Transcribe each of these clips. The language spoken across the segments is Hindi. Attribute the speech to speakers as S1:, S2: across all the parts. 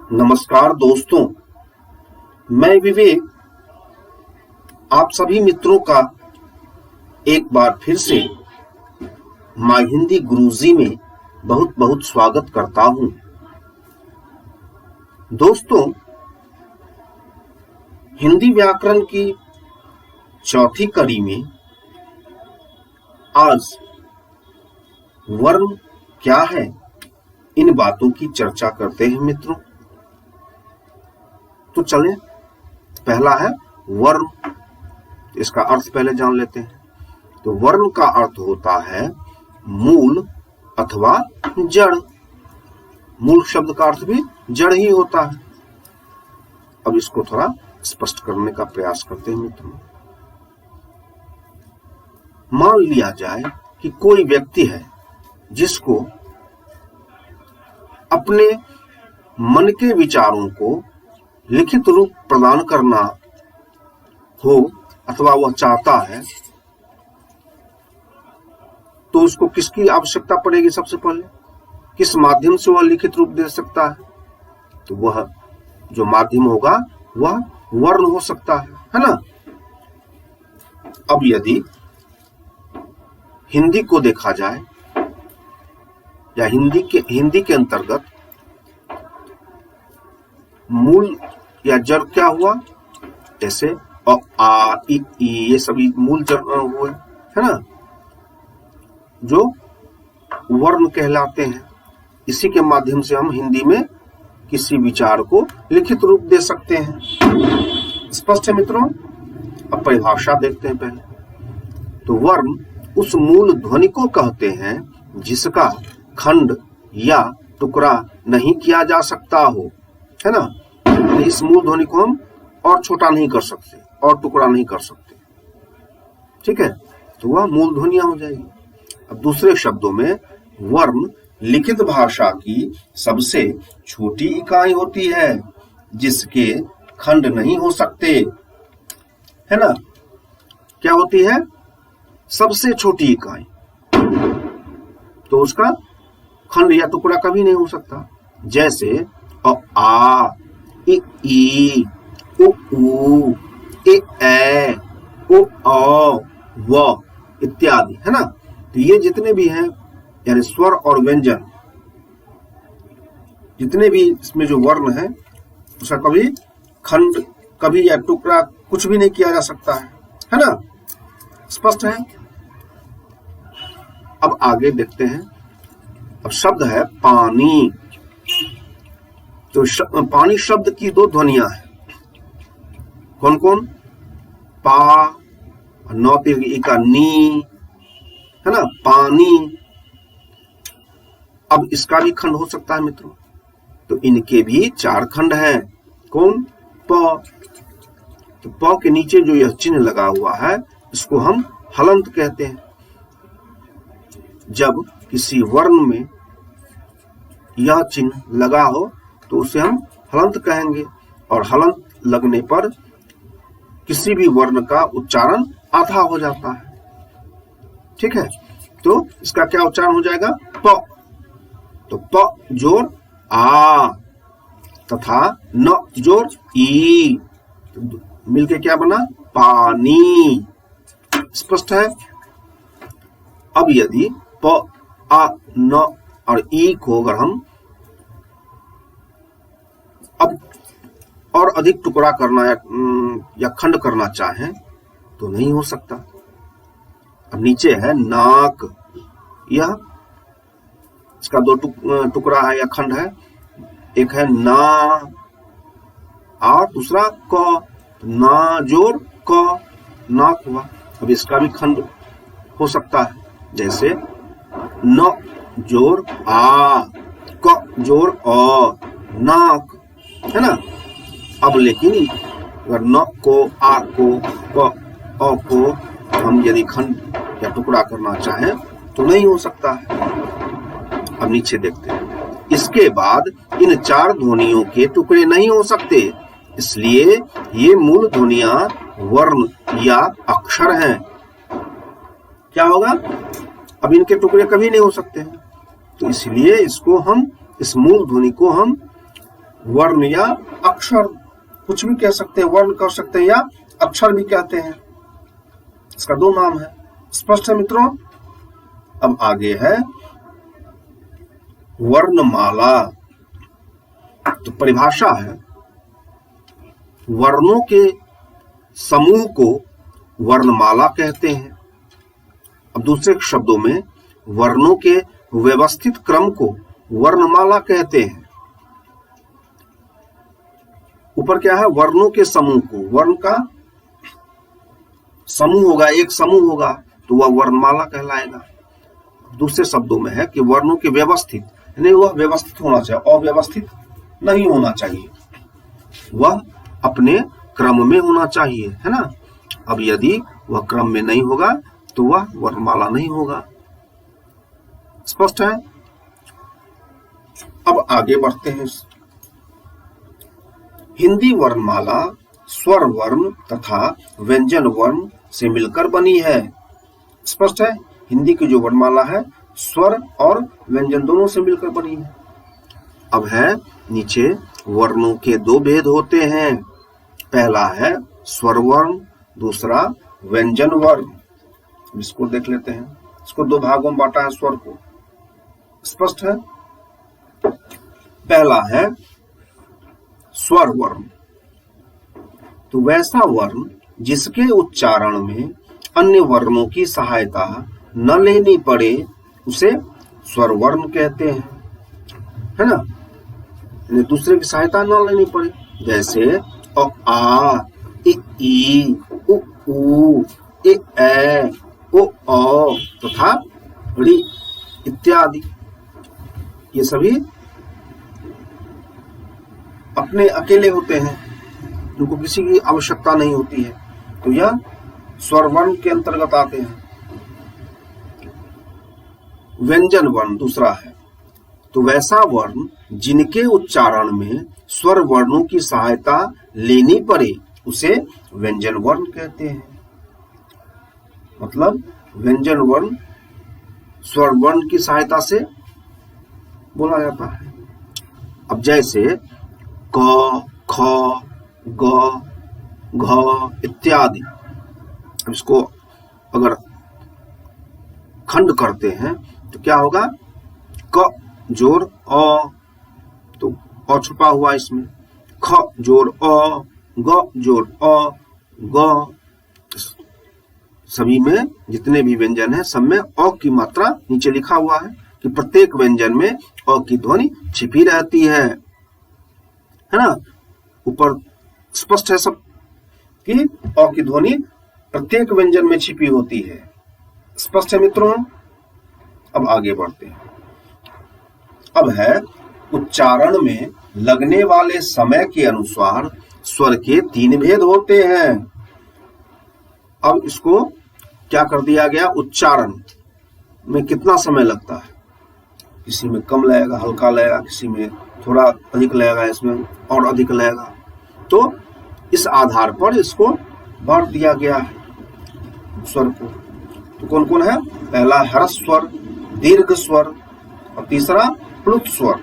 S1: नमस्कार दोस्तों, मैं विवेक आप सभी मित्रों का एक बार फिर से माय हिंदी गुरुजी में बहुत बहुत स्वागत करता हूं। दोस्तों, हिंदी व्याकरण की चौथी कड़ी में आज वर्ण क्या है, इन बातों की चर्चा करते हैं मित्रों। तो चलें, पहला है वर्ण। इसका अर्थ पहले जान लेते हैं। तो वर्ण का अर्थ होता है मूल अथवा जड़। मूल शब्द का अर्थ भी जड़ ही होता है। अब इसको थोड़ा स्पष्ट करने का प्रयास करते हैं मित्रों। मान लिया जाए कि कोई व्यक्ति है जिसको अपने मन के विचारों को लिखित रूप प्रदान करना हो अथवा वह चाहता है, तो उसको किसकी आवश्यकता पड़ेगी? सबसे पहले किस माध्यम से वह लिखित रूप दे सकता है? तो वह जो माध्यम होगा वह वर्ण हो सकता है ना। अब यदि हिंदी को देखा जाए या हिंदी के अंतर्गत मूल या जड़ क्या हुआ? जैसे अ, आ, इ, ये सभी मूल जड़ हुए, है ना, जो वर्ण कहलाते हैं। इसी के माध्यम से हम हिंदी में किसी विचार को लिखित रूप दे सकते हैं। स्पष्ट है मित्रों? अब परिभाषा देखते हैं पहले। तो वर्ण उस मूल ध्वनि को कहते हैं जिसका खंड या टुकड़ा नहीं किया जा सकता हो, है ना। इस मूल ध्वनि को हम और छोटा नहीं कर सकते और टुकड़ा नहीं कर सकते, ठीक है। तो वह मूल ध्वनियां हो जाएगी। अब दूसरे शब्दों में वर्ण लिखित भाषा की सबसे छोटी इकाई होती है जिसके खंड नहीं हो सकते, है ना। क्या होती है? सबसे छोटी इकाई। तो उसका खंड या टुकड़ा कभी नहीं हो सकता। जैसे अ, आ, ई, उ, ए, ओ, व इत्यादि, है ना। तो ये जितने भी हैं, यानी स्वर और व्यंजन, जितने भी इसमें जो वर्ण है, उसका कभी खंड कभी या टुकड़ा कुछ भी नहीं किया जा सकता है ना। स्पष्ट है? अब आगे देखते हैं। अब शब्द है पानी। तो पानी शब्द की दो ध्वनियां हैं। कौन कौन? पा, नौ दीर्घ का नी, है ना, पानी। अब इसका भी खंड हो सकता है मित्रों। तो इनके भी चार खंड हैं। कौन? प। तो प के नीचे जो यह चिन्ह लगा हुआ है, इसको हम हलंत कहते हैं। जब किसी वर्ण में यह चिन्ह लगा हो तो उसे हम हलंत कहेंगे, और हलंत लगने पर किसी भी वर्ण का उच्चारण आधा हो जाता है, ठीक है। तो इसका क्या उच्चारण हो जाएगा? प। तो प जोर आ तथा न जोर ई, तो मिलके क्या बना? पानी। स्पष्ट है? अब यदि प, आ, न और ई को अगर हम अब और अधिक टुकड़ा करना या खंड करना चाहें तो नहीं हो सकता। अब नीचे है नाक। यह इसका दो टुकड़ा है या खंड है। एक है ना और दूसरा क। ना जोर क, नाक हुआ। अब इसका भी खंड हो सकता है। जैसे न जोर आ, क जोर अ, नाक, है ना। अब लेकिन अगर न को, आ को, क, अ को हम यदि खंड या टुकड़ा करना चाहें तो नहीं हो सकता है। अब नीचे देखते हैं। इसके बाद इन चार ध्वनियों के टुकड़े नहीं हो सकते, इसलिए ये मूल ध्वनियां वर्ण या अक्षर हैं। क्या होगा? अब इनके टुकड़े कभी नहीं हो सकते हैं, तो इसलिए इसको हम, इस मूल ध्वनि को हम वर्ण या अक्षर, कुछ भी कह सकते हैं, वर्ण कह सकते हैं या अक्षर भी कहते हैं। इसका दो नाम है। स्पष्ट है मित्रों? अब आगे है वर्णमाला। तो परिभाषा है, वर्णों के समूह को वर्णमाला कहते हैं। अब दूसरे शब्दों में वर्णों के व्यवस्थित क्रम को वर्णमाला कहते हैं। ऊपर क्या है? वर्णों के समूह को, वर्ण का समूह होगा, एक समूह होगा तो वह वर्णमाला कहलाएगा। दूसरे शब्दों में है कि वर्णों के व्यवस्थित, यानी वह व्यवस्थित होना चाहिए, अव्यवस्थित नहीं होना चाहिए, वह अपने क्रम में होना चाहिए, है ना। अब यदि वह क्रम में नहीं होगा तो वह वर्णमाला नहीं होगा। स्पष्ट है? अब आगे बढ़ते हैं। हिंदी वर्णमाला स्वर वर्ण तथा व्यंजन वर्ण से मिलकर बनी है। स्पष्ट है? हिंदी की जो वर्णमाला है स्वर और व्यंजन दोनों से मिलकर बनी है। अब है नीचे, वर्णों के दो भेद होते हैं। पहला है स्वर वर्ण, दूसरा व्यंजन वर्ण। इसको देख लेते हैं। इसको दो भागों में बांटा है स्वर को। स्पष्ट है? पहला है स्वर वर्ण। तो वैसा वर्ण जिसके उच्चारण में अन्य वर्णों की सहायता न लेनी पड़े उसे स्वर वर्ण कहते हैं, है ना। दूसरे की सहायता न लेनी पड़े, जैसे अ आ इ ई उ ऊ ए ऐ ओ औ तथा ऋ इत्यादि। ये सभी अपने अकेले होते हैं, उनको किसी की आवश्यकता नहीं होती है, तो यह स्वर वर्ण के अंतर्गत आते हैं। व्यंजन वर्ण दूसरा है। तो वैसा वर्ण जिनके उच्चारण में स्वर वर्णों की सहायता लेनी पड़े उसे व्यंजन वर्ण कहते हैं। मतलब व्यंजन वर्ण स्वर वर्ण की सहायता से बोला जाता है। अब जैसे क, ख, ग, घ इत्यादि। इसको अगर खंड करते हैं तो क्या होगा? क जोड़ अ, तो अ छुपा हुआ इसमें, ख जोड़ अ, ग जोड़ अ, ग। सभी में जितने भी व्यंजन है सब में अ की मात्रा नीचे लिखा हुआ है कि प्रत्येक व्यंजन में अ की ध्वनि छिपी रहती है ना। ऊपर स्पष्ट है सब कि अ की ध्वनि प्रत्येक व्यंजन में छिपी होती है। स्पष्ट है मित्रों? अब आगे बढ़ते हैं। अब है उच्चारण में लगने वाले समय के अनुसार स्वर के तीन भेद होते हैं। अब इसको क्या कर दिया गया? उच्चारण में कितना समय लगता है, किसी में कम लगेगा, हल्का लगेगा, किसी में थोड़ा अधिक लगेगा, इसमें और अधिक लगेगा। तो इस आधार पर इसको बांट दिया गया है स्वर को। तो कौन कौन है? पहला ह्रस्व स्वर, दीर्घ स्वर और तीसरा प्लुत स्वर,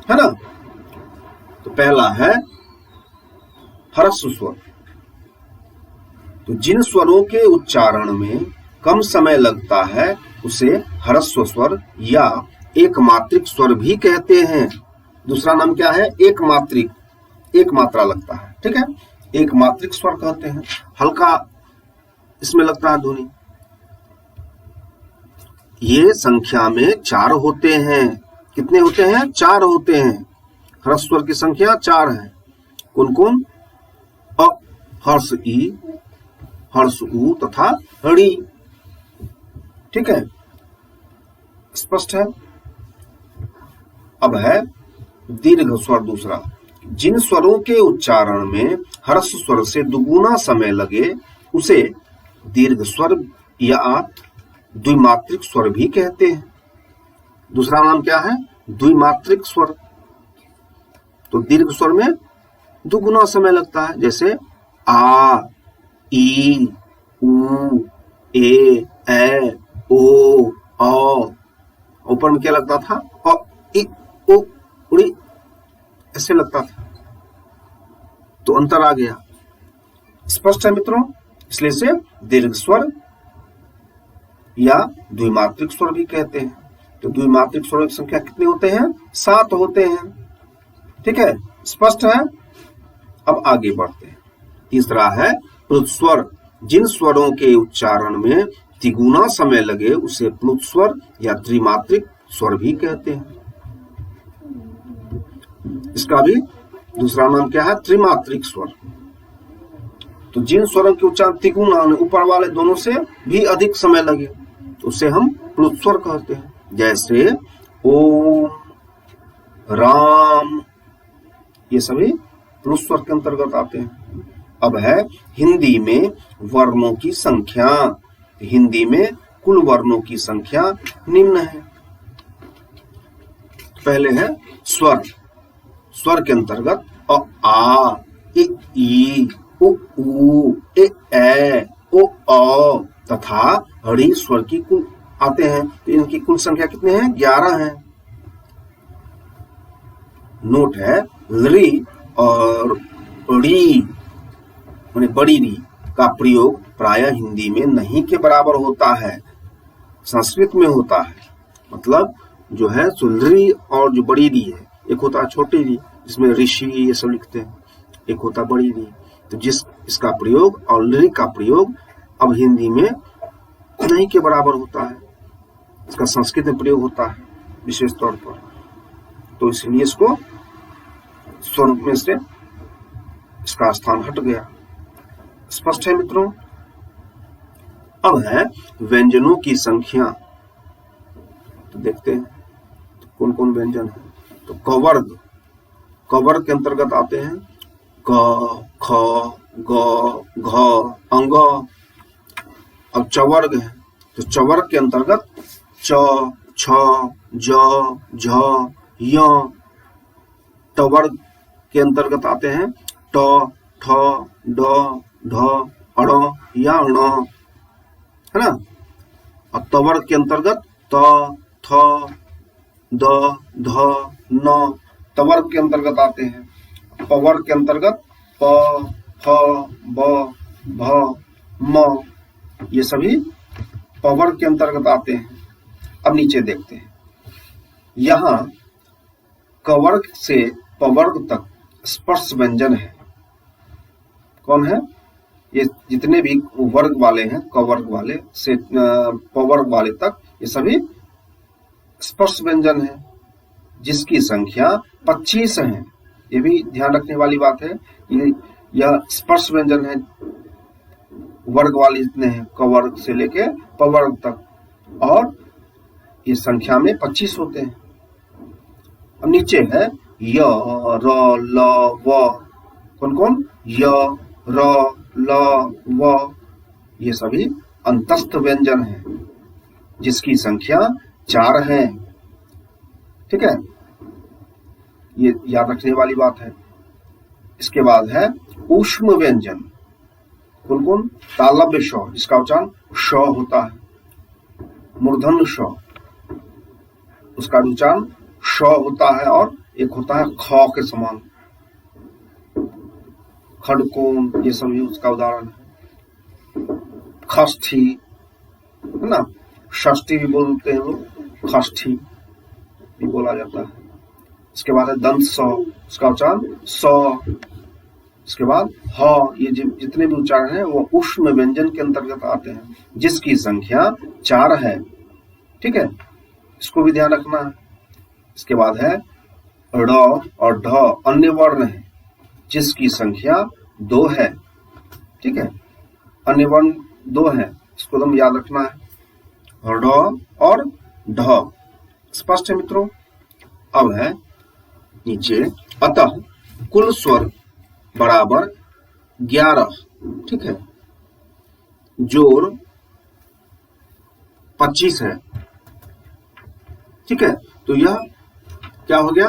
S1: है ना। तो पहला है ह्रस्व स्वर। तो जिन स्वरों के उच्चारण में कम समय लगता है उसे ह्रस्व स्वर या एक मात्रिक स्वर भी कहते हैं। दूसरा नाम क्या है? एक मात्रिक, एक मात्रा लगता है, ठीक है, एक मात्रिक स्वर कहते हैं। हल्का इसमें लगता है ध्वनि। ये संख्या में 4 होते हैं। कितने होते हैं? 4 होते हैं। ह्रस्व स्वर की संख्या 4 है। कौन कौन? अ, हर्ष ई, हर्ष ऊ तथा ऋ। ठीक है, स्पष्ट है? अब है दीर्घ स्वर दूसरा। जिन स्वरों के उच्चारण में ह्रस्व स्वर से दुगुना समय लगे उसे दीर्घ स्वर या द्विमात्रिक स्वर भी कहते हैं। दूसरा नाम क्या है? द्विमात्रिक स्वर। तो दीर्घ स्वर में दुगुना समय लगता है, जैसे आ, ई, उ, ए, ऐ, ओ, औ। ऊपर में क्या लगता था? अ, इ, उ, ऋ, ऐसे लगता था। अंतर आ गया। स्पष्ट है मित्रों? इसलिए से दीर्घ स्वर या द्विमात्रिक स्वर भी कहते हैं। तो द्विमात्रिक स्वरों की संख्या कितने होते हैं? 7 होते हैं। ठीक है, स्पष्ट है? अब आगे बढ़ते हैं। तीसरा है प्लुत स्वर। जिन स्वरों के उच्चारण में तिगुना समय लगे उसे प्लुत स्वर या त्रिमात्रिक स्वर भी कहते हैं। इसका भी दूसरा नाम क्या है? त्रिमात्रिक स्वर। तो जिन स्वरों के उच्चारण तिगुना ऊपर वाले दोनों से भी अधिक समय लगे तो उसे हम प्लुत स्वर कहते हैं। जैसे ओम, राम, ये सभी प्लुत स्वर के अंतर्गत आते हैं। अब है हिंदी में वर्णों की संख्या। हिंदी में कुल वर्णों की संख्या निम्न है। पहले है स्वर। स्वर के अंतर्गत अ, आ, इ, ई, उ, ए, ओ, औ तथा ऋ स्वर की कुल आते हैं। तो इनकी कुल संख्या कितने हैं? 11 हैं। नोट है ऋ और ड़ी माने बड़ी री का प्रयोग प्रायः हिंदी में नहीं के बराबर होता है, संस्कृत में होता है। मतलब जो है सुलरी और जो बड़ी री है, एक होता है छोटी री जिसमें ऋषि ये सब लिखते हैं, एक होता है बड़ी री। तो जिस इसका प्रयोग और री का प्रयोग अब हिंदी में नहीं के बराबर होता है, इसका संस्कृत में प्रयोग होता है विशेष तौर पर। तो इसलिए इसको स्वरूप में से इसका स्थान हट गया। स्पष्ट है मित्रों? अब है व्यंजनों की संख्या। तो देखते हैं तो कौन कौन व्यंजन है। तो कवर्ग, कवर्ग के अंतर्गत आते हैं क, ख, ग, घ, अंग। अब चवर्ग है तो चवर्ग के अंतर्गत च, छ, ज, झ, य। टवर्ग के अंतर्गत आते हैं ट, ठ, ड, ढ, अण या अण, है ना। और तवर्ग के अंतर्गत त, थ, द, ध, न। तवर्ग के अंतर्गत आते हैं। पवर्ग के अंतर्गत प, फ, ब, भ, म। ये सभी पवर्ग के अंतर्गत आते हैं। अब नीचे देखते हैं। यहां कवर्ग से पवर्ग तक स्पर्श व्यंजन है। कौन है? ये जितने भी वर्ग वाले हैं, कवर्ग वाले से पवर्ग वाले तक ये सभी स्पर्श व्यंजन है, जिसकी संख्या 25 है। ये भी ध्यान रखने वाली बात है। यह स्पर्श व्यंजन है वर्ग वाले जितने हैं, कवर्ग से लेके पवर्ग तक, और ये संख्या में 25 होते हैं। अब नीचे है य, र, ल, व। कौन कौन? य, र, ल, व। ये सभी अंतस्थ व्यंजन हैं, जिसकी संख्या 4 है। ठीक है, ये याद रखने वाली बात है। इसके बाद है ऊष्म व्यंजन। कौन कौन? तालव्य श, जिसका उच्चारण श होता है। मूर्धन्य श, उसका उच्चारण श होता है, और एक होता है ख के समान। खड़कोन, ये सभी उसका उदाहरण है। खष्ठी, है ना। षष्ठी भी बोलते हैं लोग, खष्ठी भी बोला जाता है। इसके बाद है दंत स, उसका उच्चारण स। इसके बाद ह। ये जितने भी उच्चारण हैं वो ऊष्म व्यंजन के अंतर्गत आते हैं, जिसकी संख्या 4 है। ठीक है, इसको भी ध्यान रखना है। इसके बाद है ड़ और ढ अन्य वर्ण है, जिसकी संख्या 2 है। ठीक है, अन्य वर्ण 2 है, इसको तुम याद रखना है, ड़ और ढ। स्पष्ट है मित्रों? अब है नीचे अतः कुल स्वर बराबर 11। ठीक है, जोड़ 25 है। ठीक है, तो यह क्या हो गया?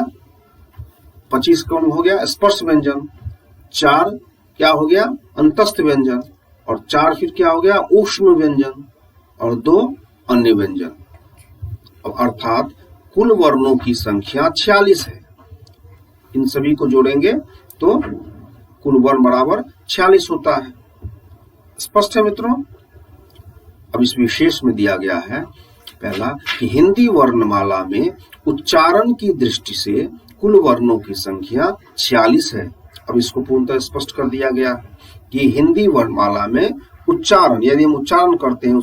S1: 25 कौन हो गया? स्पर्श व्यंजन। 4 क्या हो गया? अंतस्थ व्यंजन। और 4 फिर क्या हो गया? ऊष्म व्यंजन। और 2 अन्य व्यंजन। अब अर्थात कुल वर्णों की संख्या 46 है। इन सभी को जोड़ेंगे तो कुल वर्ण बराबर 46 होता है। स्पष्ट है मित्रों। अब इस विशेष में दिया गया है पहला कि हिंदी वर्णमाला में उच्चारण की दृष्टि से कुल वर्णों की संख्या 46 है। अब इसको पूर्णतः स्पष्ट कर दिया गया कि हिंदी वर्णमाला में उच्चारण, यदि हम उच्चारण करते हैं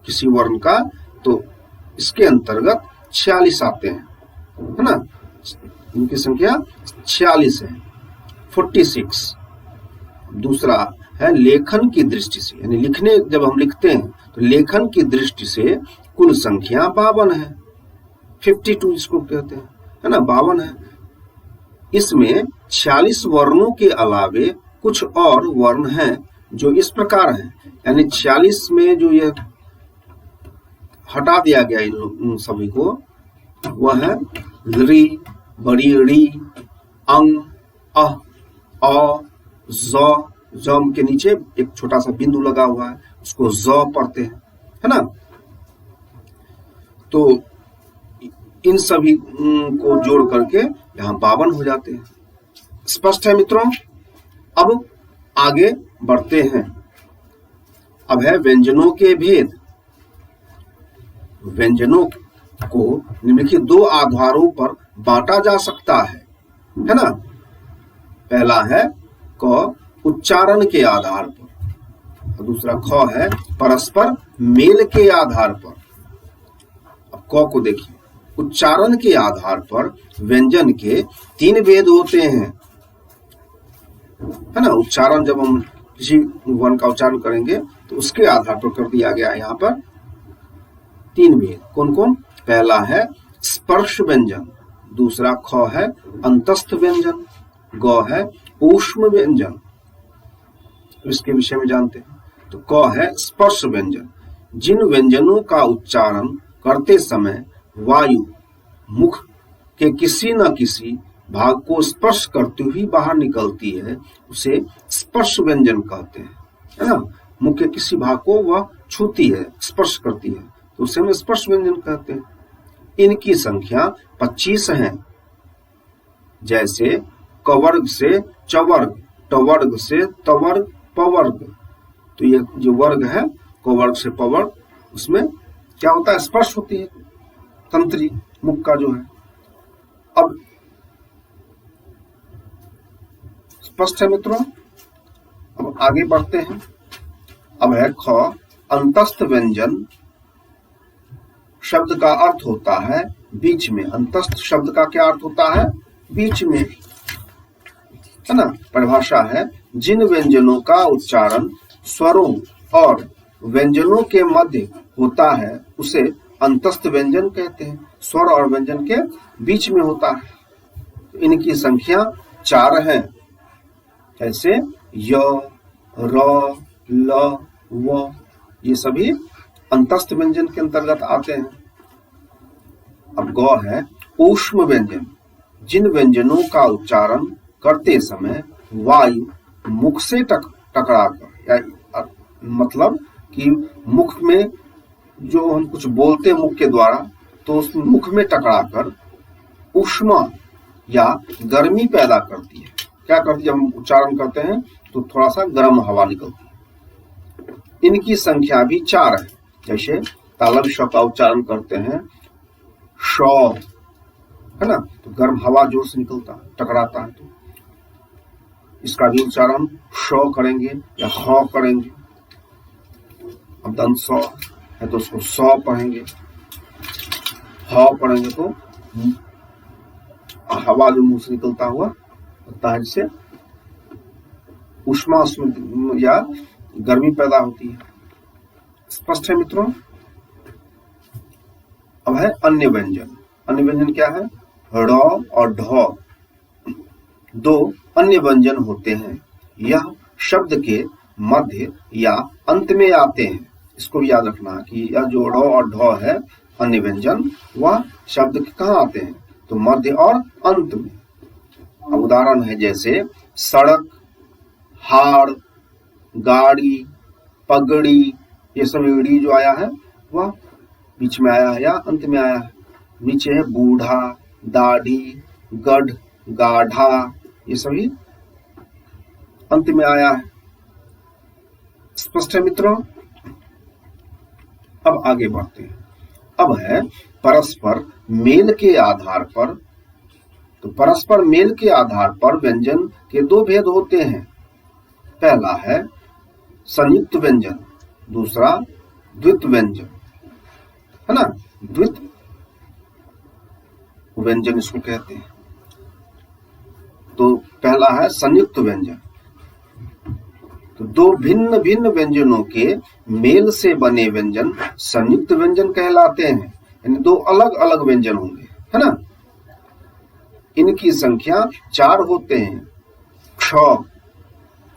S1: किसी वर्ण का तो इसके अंतर्गत 46 आते हैं, है ना। इनकी संख्या 46 है, 46। दूसरा है लेखन की दृष्टि से, यानी लिखने, जब हम लिखते हैं तो लेखन की दृष्टि से कुल संख्या 52 है, 52 इसको कहते हैं, है ना, 52 है। इसमें 46 वर्णों के अलावे कुछ और वर्ण हैं जो इस प्रकार हैं, यानी 46 में जो ये हटा दिया गया इन सभी को, वह है री, बड़ी री, अंग, अ, ज, जम के नीचे एक छोटा सा बिंदु लगा हुआ है, उसको ज पढ़ते हैं, है ना। तो इन सभी को जोड़ करके यहां 52 हो जाते हैं। स्पष्ट है मित्रों। अब आगे बढ़ते हैं। अब है व्यंजनों के भेद। व्यंजनों को निम्नलिखित 2 आधारों पर बांटा जा सकता है ना। पहला है क, उच्चारण के आधार पर, और दूसरा ख है परस्पर मेल के आधार पर। अब क को देखिए, उच्चारण के आधार पर व्यंजन के 3 भेद होते हैं, है ना। उच्चारण, जब हम किसी वर्ण का उच्चारण करेंगे तो उसके आधार पर कर दिया गया है यहाँ पर 3 भेद। कौन कौन? पहला है स्पर्श व्यंजन, दूसरा ख है अंतस्थ व्यंजन, ग है ऊष्म व्यंजन। इसके विषय में जानते हैं। तो क है स्पर्श व्यंजन, जिन व्यंजनों का उच्चारण करते समय वायु मुख के किसी न किसी भाग को स्पर्श करती हुई बाहर निकलती है, उसे स्पर्श व्यंजन कहते हैं, है ना। मुख के किसी भाग को वह छूती है, स्पर्श करती है, तो उसे हम स्पर्श व्यंजन कहते हैं। इनकी संख्या 25 है। जैसे कवर्ग से चवर्ग, टवर्ग से तवर्ग, पवर्ग। तो ये जो वर्ग है कवर्ग से पवर्ग, उसमें क्या होता है? स्पर्श होती है, तंत्री मुख का जो है। अब स्पष्ट है मित्रों। अब आगे बढ़ते हैं। अब है ख, अंतस्थ व्यंजन शब्द का अर्थ होता है बीच में। अंतस्थ शब्द का क्या अर्थ होता है? बीच में, है ना। परिभाषा है जिन व्यंजनों का उच्चारण स्वरों और व्यंजनों के मध्य होता है उसे अंतस्थ व्यंजन कहते हैं। स्वर और व्यंजन के बीच में होता है। इनकी संख्या 4 है। जैसे य, र, ल, व, ये सभी अंतस्थ व्यंजन के अंतर्गत आते हैं। अब ग है ऊष्म व्यंजन, जिन व्यंजनों का उच्चारण करते समय वायु मुख से टकराकर, या मतलब कि मुख में जो हम कुछ बोलते हैं मुख के द्वारा, तो उस मुख में टकराकर ऊष्मा या गर्मी पैदा करती है। क्या करती है? जब हम उच्चारण करते हैं तो थोड़ा सा गर्म हवा निकलती है। इनकी संख्या भी 4 है। जैसे तालव्य श का उच्चारण करते हैं श, है ना, तो गर्म हवा जोर से निकलता है, टकराता है। तो इसका भी उच्चारण श करेंगे या ह करेंगे। अब दंत स है तो उसको स पढ़ेंगे, ह पढ़ेंगे तो हवा जो मुंह से निकलता हुआ होता है, जिससे उष्मा या गर्मी पैदा होती है। स्पष्ट है मित्रों। अब है अन्य व्यंजन। अन्य व्यंजन क्या है? ड़ और ढ 2 अन्य व्यंजन होते हैं। यह शब्द के मध्य या अंत में आते हैं। इसको भी याद रखना कि यह जो ड़ और ढ है अन्य व्यंजन, वह शब्द के कहाँ आते हैं? तो मध्य और अंत में। अब उदाहरण है जैसे सड़क, हाड़, गाड़ी, पगड़ी, ये सब ड़ी जो आया है वह बीच में आया है या अंत में आया है। नीचे है बूढ़ा, दाढ़ी, गढ़, गाढ़ा, ये सभी अंत में आया है। स्पष्ट है मित्रों? अब आगे बढ़ते हैं। अब है परस्पर मेल के आधार पर। तो परस्पर मेल के आधार पर व्यंजन के दो भेद होते हैं। पहला है संयुक्त व्यंजन, दूसरा द्वित व्यंजन, है ना। द्वित व्यंजन इसको कहते हैं। तो पहला है संयुक्त व्यंजन। तो दो भिन्न भिन्न व्यंजनों के मेल से बने व्यंजन संयुक्त व्यंजन कहलाते हैं। यानी दो अलग अलग व्यंजन होंगे, है ना। इनकी संख्या 4 होते हैं, क्ष,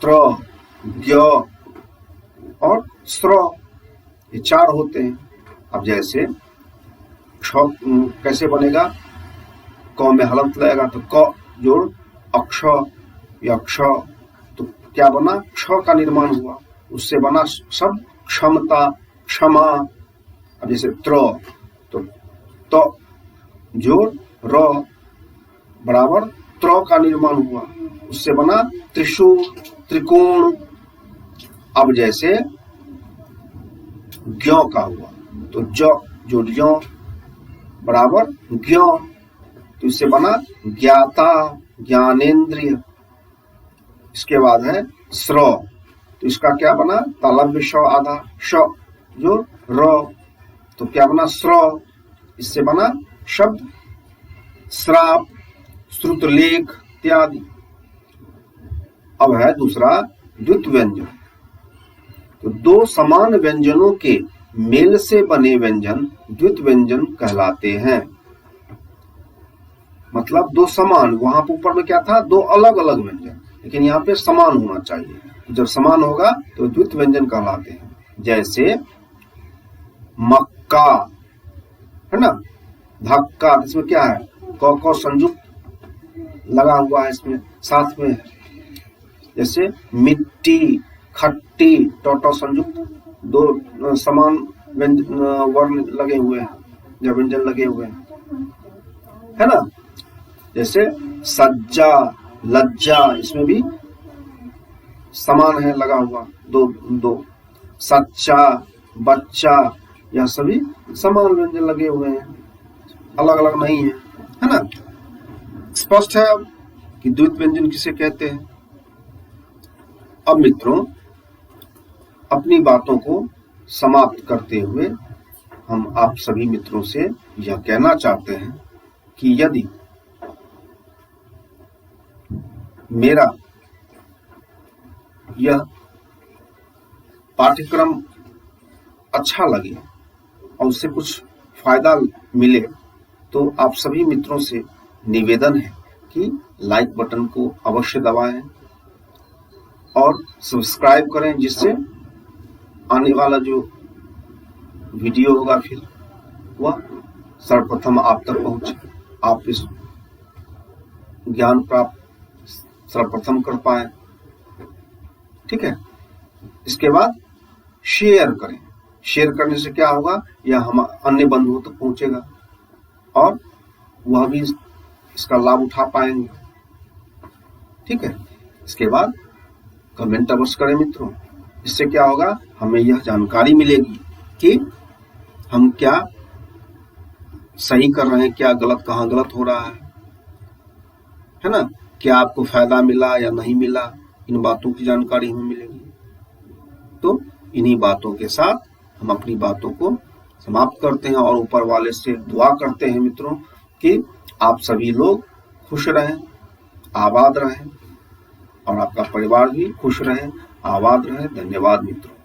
S1: त्र, ज्ञ और स्र, ये 4 होते हैं। अब जैसे क्ष कैसे बनेगा, क में हलंत लगेगा तो क जोड़ अक्ष या क्ष, तो क्या बना, क्ष का निर्माण हुआ, उससे बना शब्द क्षमता, क्षमा। अब जैसे त्र तो जोड़ र बराबर त्र का निर्माण हुआ, उससे बना त्रिशूल, त्रिकोण। अब जैसे ज्ञ का हुआ तो ज जोड़ ज्ञ बराबर ज्ञ, तो इससे बना ज्ञाता, ज्ञानेन्द्रिय। इसके बाद है स्र, तो इसका क्या बना, तालव्य श आधा श जो र, तो क्या बना स्र, इससे बना शब्द श्राप, श्रुतलेख इत्यादि। अब है दूसरा द्वित व्यंजन। तो दो समान व्यंजनों के मेल से बने व्यंजन द्वित व्यंजन कहलाते हैं। मतलब दो समान, वहां पर ऊपर में क्या था, दो अलग अलग व्यंजन, लेकिन यहाँ पे समान होना चाहिए। जब समान होगा तो द्वित व्यंजन कहलाते हैं। जैसे मक्का, है ना, धक्का, इसमें क्या है, क संयुक्त लगा हुआ है इसमें साथ में। जैसे मिट्टी, खट्टी, टोटो संयुक्त, दो समान वर्ण लगे हुए हैं, या व्यंजन लगे हुए हैं, है ना। जैसे सज्जा, लज्जा, इसमें भी समान है लगा हुआ, दो। सच्चा, बच्चा, यह सभी समान व्यंजन लगे हुए हैं, अलग अलग नहीं है ना। स्पष्ट है अब कि द्वित व्यंजन किसे कहते हैं। अब मित्रों, अपनी बातों को समाप्त करते हुए हम आप सभी मित्रों से यह कहना चाहते हैं कि यदि मेरा यह पाठ्यक्रम अच्छा लगे और उससे कुछ फायदा मिले, तो आप सभी मित्रों से निवेदन है कि लाइक बटन को अवश्य दबाएं और सब्सक्राइब करें, जिससे आने वाला जो वीडियो होगा फिर वह सर्वप्रथम आप तक पहुंचे, आप इस ज्ञान प्राप्त सर्वप्रथम कर पाए। ठीक है। इसके बाद शेयर करें। शेयर करने से क्या होगा, यह हम अन्य बंधुओं तक पहुंचेगा और वह भी इसका लाभ उठा पाएंगे। ठीक है। इसके बाद कमेंट अवश्य करें मित्रों। इससे क्या होगा, हमें यह जानकारी मिलेगी कि हम क्या सही कर रहे हैं, क्या गलत, कहाँ गलत हो रहा है ना। क्या आपको फायदा मिला या नहीं मिला, इन बातों की जानकारी हमें मिलेगी। तो इन्हीं बातों के साथ हम अपनी बातों को समाप्त करते हैं और ऊपर वाले से दुआ करते हैं मित्रों कि आप सभी लोग खुश रहें, आबाद रहें और आपका परिवार भी खुश रहे, आबाद रहे। धन्यवाद मित्रों।